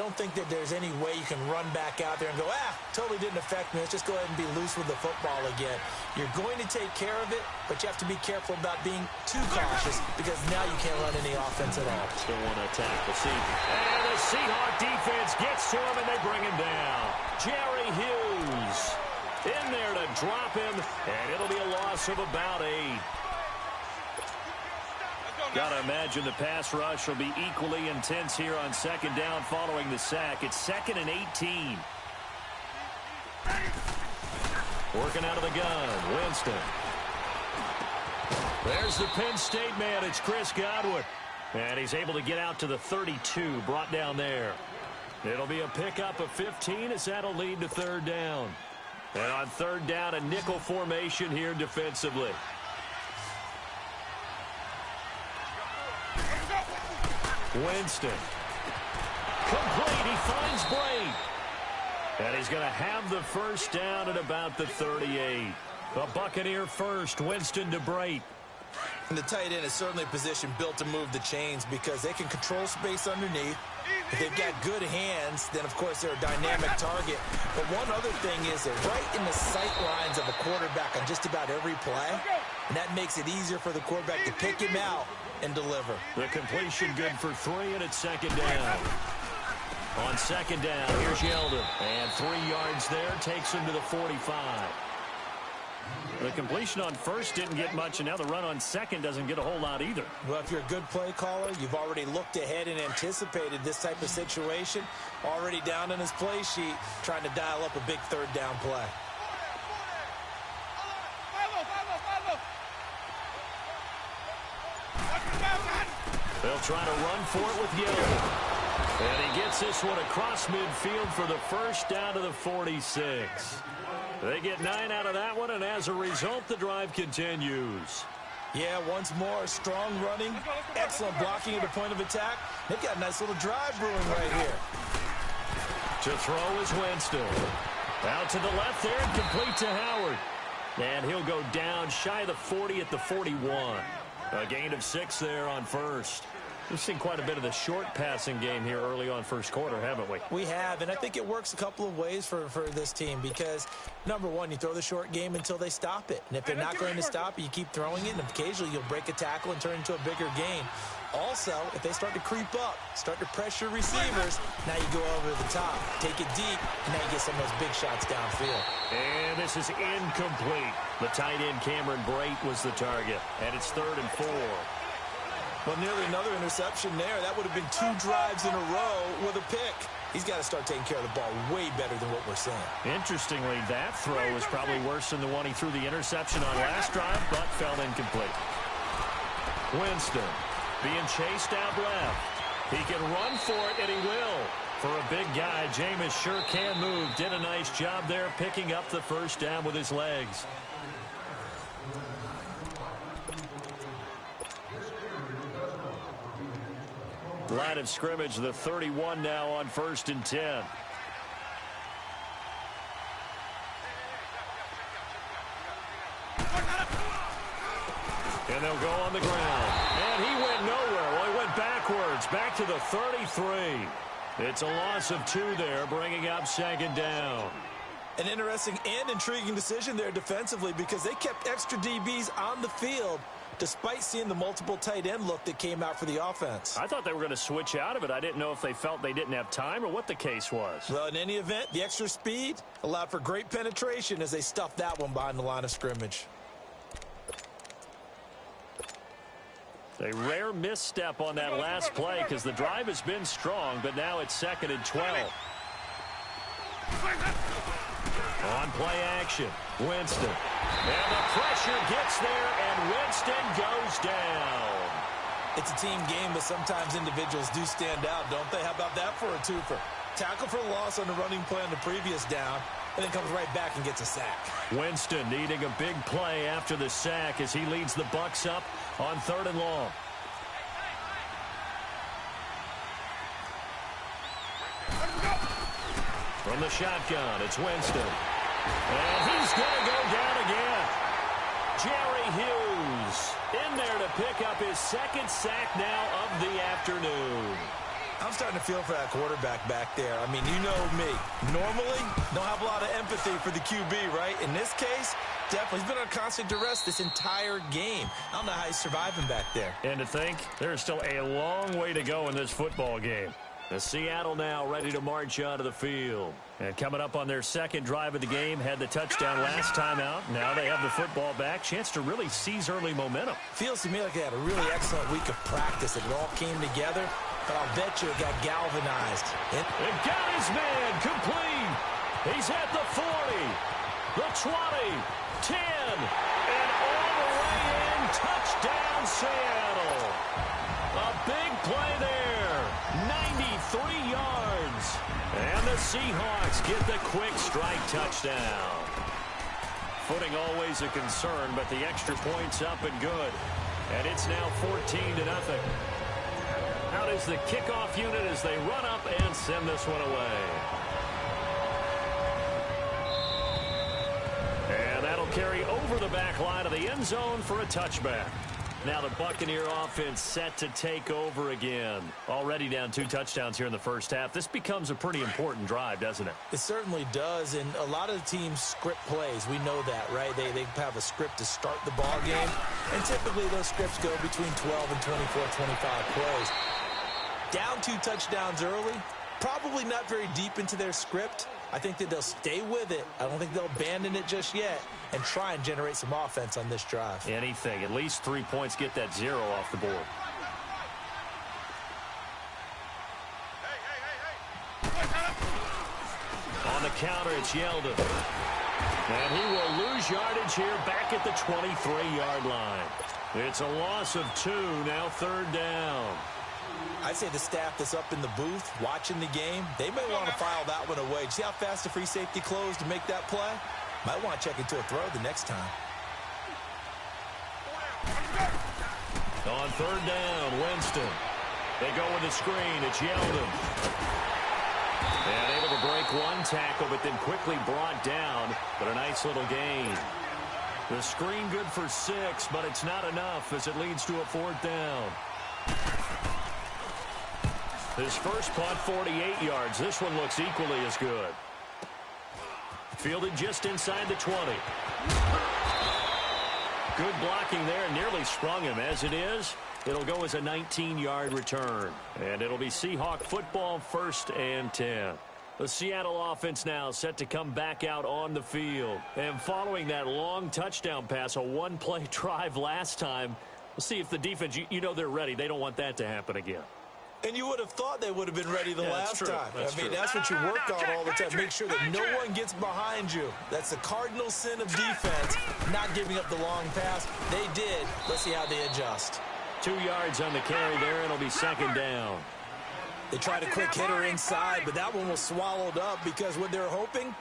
don't think that there's any way you can run back out there and go, totally didn't affect me. Let's just go ahead and be loose with the football again. You're going to take care of it, but you have to be careful about being too cautious because now you can't run any offense at all. Still want to attack the Seahawks. And the Seahawk defense gets to him, and they bring him down. Jerry Hughes in there to drop him, and it'll be a loss of about 8. Got to imagine the pass rush will be equally intense here on second down following the sack. It's 2nd and 18. Working out of the gun, Winston. There's the Penn State man. It's Chris Godwin. And he's able to get out to the 32, brought down there. It'll be a pickup of 15 as that'll lead to 3rd down. And on 3rd down, a nickel formation here defensively. Winston. Complete. He finds Brate. And he's going to have the 1st down at about the 38. The Buccaneer first. Winston to Brate. And the tight end is certainly a position built to move the chains because they can control space underneath. If they've got good hands, then, of course, they're a dynamic target. But one other thing is they're right in the sight lines of a quarterback on just about every play. And that makes it easier for the quarterback to pick him out and deliver. The completion good for 3, and it's 2nd down. On 2nd down, here's Yeldon. And 3 yards there takes him to the 45. The completion on 1st didn't get much, and now the run on 2nd doesn't get a whole lot either. Well, if you're a good play caller, you've already looked ahead and anticipated this type of situation. Already down in his play sheet, trying to dial up a big 3rd down play. They'll try to run for it with Yeldon. And he gets this one across midfield for the 1st down to the 46. They get 9 out of that one, and as a result, the drive continues. Yeah, once more, strong running, excellent blocking at the point of attack. They've got a nice little drive brewing right here. To throw is Winston. Out to the left there and complete to Howard. And he'll go down shy of the 40 at the 41. A gain of 6 there on 1st. We've seen quite a bit of the short passing game here early on 1st quarter, haven't we? We have, and I think it works a couple of ways for this team because, number one, you throw the short game until they stop it. And if they're not going to stop it, you keep throwing it, and occasionally you'll break a tackle and turn into a bigger gain. Also, if they start to creep up, start to pressure receivers, now you go over the top, take it deep, and now you get some of those big shots downfield. And this is incomplete. The tight end, Cameron Brate, was the target, and it's 3rd and 4. Well, nearly another interception there. That would have been 2 drives in a row with a pick. He's got to start taking care of the ball way better than what we're seeing. Interestingly, that throw was probably worse than the one he threw the interception on last drive, but fell incomplete. Winston being chased out left. He can run for it, and he will. For a big guy, Jameis sure can move. Did a nice job there picking up the 1st down with his legs. Line of scrimmage, the 31 now on 1st and 10. And they'll go on the ground. And he went nowhere. Well, he went backwards, back to the 33. It's a loss of 2 there, bringing up 2nd down. An interesting and intriguing decision there defensively because they kept extra DBs on the field despite seeing the multiple tight end look that came out for the offense. I thought they were going to switch out of it. I didn't know if they felt they didn't have time or what the case was. Well, in any event, the extra speed allowed for great penetration as they stuffed that one behind the line of scrimmage. A rare misstep on that last play because the drive has been strong, but now it's 2nd and 12. On play action, Winston. And the pressure gets there, and Winston goes down. It's a team game, but sometimes individuals do stand out, don't they? How about that for a twofer? Tackle for loss on the running play on the previous down, and then comes right back and gets a sack. Winston needing a big play after the sack as he leads the Bucs up on 3rd and long. From the shotgun, it's Winston. And he's going to go down again. Jerry Hughes in there to pick up his 2nd sack now of the afternoon. I'm starting to feel for that quarterback back there. I mean, you know me. Normally, don't have a lot of empathy for the QB, right? In this case, definitely. He's been under constant duress this entire game. I don't know how he's surviving back there. And to think, there's still a long way to go in this football game. The Seattle now ready to march onto the field. And coming up on their second drive of the game, had the touchdown last time out. Now they have the football back. Chance to really seize early momentum. Feels to me like they had a really excellent week of practice. It all came together, but I'll bet you it got galvanized. And got his man complete. He's at the 40, the 20, 10, and all the way in. Touchdown, Seattle. A big play there. 93 yards. And the Seahawks get the quick strike touchdown. Footing always a concern, but the extra point's up and good. And it's now 14-0. Out is the kickoff unit as they run up and send this one away. And that'll carry over the back line of the end zone for a touchback. Now the Buccaneer offense set to take over again. Already down 2 touchdowns here in the first half. This becomes a pretty important drive, doesn't it? It certainly does, and a lot of the teams script plays. We know that, right? They have a script to start the ball game, and typically those scripts go between 12 and 24, 25 plays. Down 2 touchdowns early, probably not very deep into their script. I think that they'll stay with it. I don't think they'll abandon it just yet and try and generate some offense on this drive. Anything. At least 3 points, get that 0 off the board. On the counter, it's Yeldon. And he will lose yardage here back at the 23-yard line. It's a loss of 2, now 3rd down. I'd say the staff that's up in the booth watching the game, they may want to file that one away. See how fast the free safety closed to make that play? Might want to check into a throw the next time. On 3rd down, Winston. They go with the screen. It's Yeldon. And able to break 1 tackle, but then quickly brought down. But a nice little gain. The screen good for 6, but it's not enough as it leads to a 4th down. His first punt, 48 yards. This one looks equally as good. Fielded just inside the 20. Good blocking there, nearly sprung him. As it is, it'll go as a 19-yard return. And it'll be Seahawk football, 1st and 10. The Seattle offense now set to come back out on the field. And following that long touchdown pass, a 1-play drive last time, we'll see if the defense, you know they're ready. They don't want that to happen again. And you would have thought they would have been ready the last time. That's what you work on all the time. Make sure that no one gets behind you. That's the cardinal sin of defense, not giving up the long pass. They did. Let's see how they adjust. 2 yards on the carry there, and it'll be 2nd down. They tried a quick hitter inside, but that one was swallowed up because what they're hoping,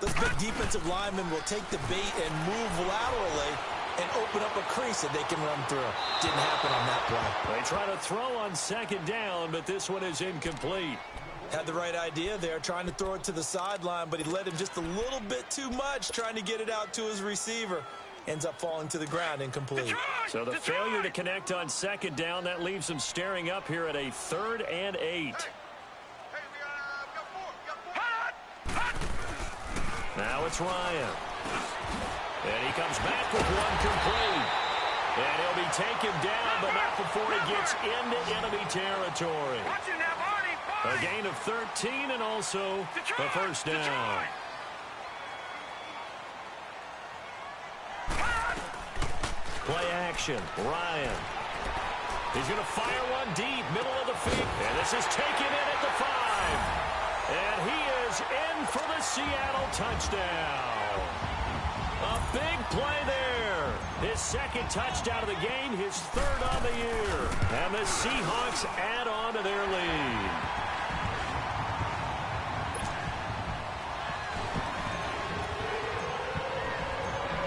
those big defensive linemen will take the bait and move laterally and open up a crease that they can run through. Didn't happen on that play. They try to throw on 2nd down, but this one is incomplete. Had the right idea there, trying to throw it to the sideline, but he led him just a little bit too much, trying to get it out to his receiver. Ends up falling to the ground, incomplete. So the failure to connect on 2nd down, that leaves him staring up here at a 3rd and 8. Now it's Ryan. And he comes back with one complete. And he'll be taken down, but not before he gets into enemy territory. A gain of 13 and also a 1st down. Play action. Ryan. He's going to fire one deep, middle of the field. And this is taken in at the 5. And he is in for the Seattle touchdown. A big play there. His 2nd touchdown of the game, his 3rd on the year. And the Seahawks add on to their lead.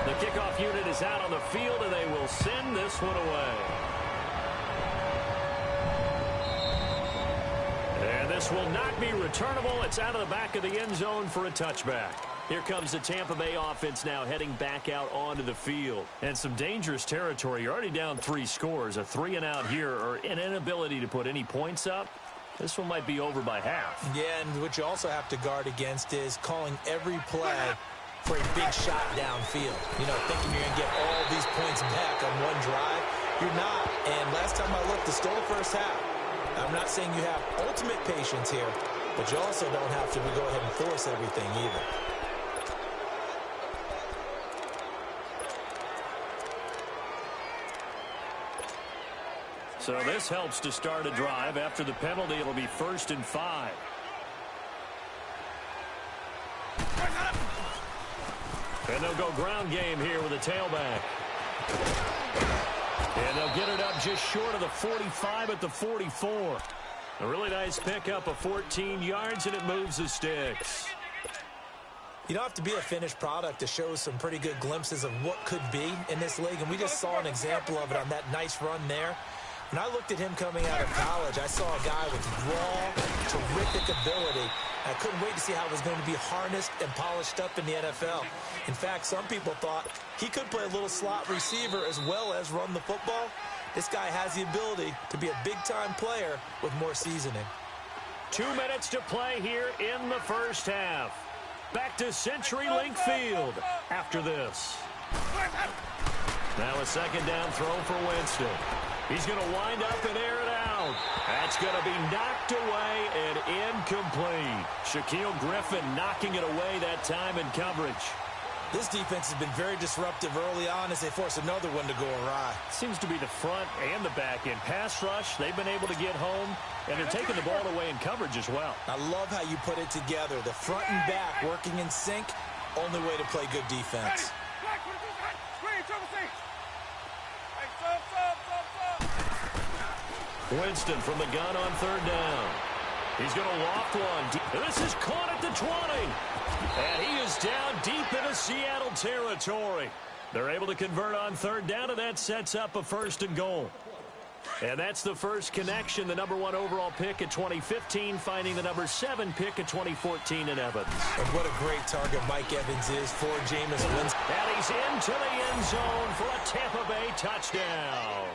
The kickoff unit is out on the field, and they will send this one away. And this will not be returnable. It's out of the back of the end zone for a touchback. Here comes the Tampa Bay offense now heading back out onto the field. And some dangerous territory. You're already down 3 scores. A 3-and-out here or an inability to put any points up This one might be over by half. Yeah, and what you also have to guard against is calling every play for a big shot downfield. You know, thinking you're going to get all these points back on one drive. You're not. And last time I looked, it's still the first half. I'm not saying you have ultimate patience here, but you also don't have to go ahead and force everything either. So this helps to start a drive. After the penalty, it'll be 1st and 5. And they'll go ground game here with a tailback. And they'll get it up just short of the 45 at the 44. A really nice pickup of 14 yards, and it moves the sticks. You don't have to be a finished product to show some pretty good glimpses of what could be in this league, and we just saw an example of it on that nice run there. When I looked at him coming out of college, I saw a guy with raw, terrific ability. I couldn't wait to see how it was going to be harnessed and polished up in the NFL. In fact, some people thought he could play a little slot receiver as well as run the football. This guy has the ability to be a big-time player with more seasoning. 2 minutes to play here in the first half. Back to CenturyLink Field after this. Now a second down throw for Winston. He's going to wind up and air it out. That's going to be knocked away and incomplete. Shaquille Griffin knocking it away that time in coverage. This defense has been very disruptive early on as they force another one to go awry. Seems to be the front and the back end. Pass rush, they've been able to get home, and they're taking the ball away in coverage as well. I love how you put it together. The front and back working in sync, only way to play good defense. Winston from the gun on 3rd down. He's going to loft one. This is caught at the 20. And he is down deep into Seattle territory. They're able to convert on 3rd down, and that sets up a 1st and goal. And that's the first connection. The #1 overall pick at 2015, finding the #7 pick at 2014 in Evans. And what a great target Mike Evans is for Jameis Winston. And he's into the end zone for a Tampa Bay touchdown.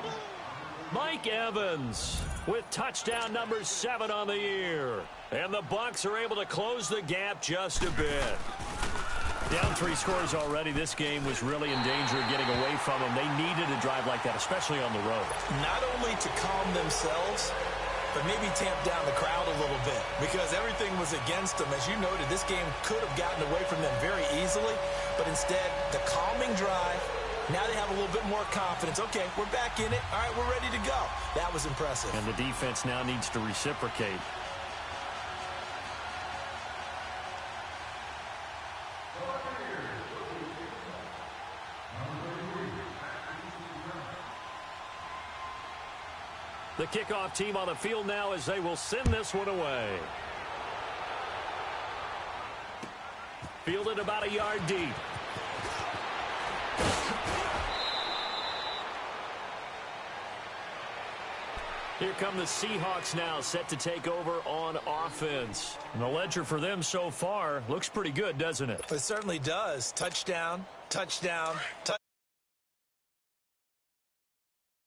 Mike Evans with touchdown #7 on the year. And the Bucs are able to close the gap just a bit. Down 3 scores already. This game was really in danger of getting away from them. They needed a drive like that, especially on the road. Not only to calm themselves, but maybe tamp down the crowd a little bit because everything was against them. As you noted, this game could have gotten away from them very easily, but instead, the calming drive, now they have a little bit more confidence. Okay, we're back in it. All right, we're ready to go. That was impressive. And the defense now needs to reciprocate. The kickoff team on the field now as they will send this one away. Fielded about a yard deep. Here come the Seahawks now, set to take over on offense. And the ledger for them so far looks pretty good, doesn't it? It certainly does. Touchdown, touchdown, touchdown.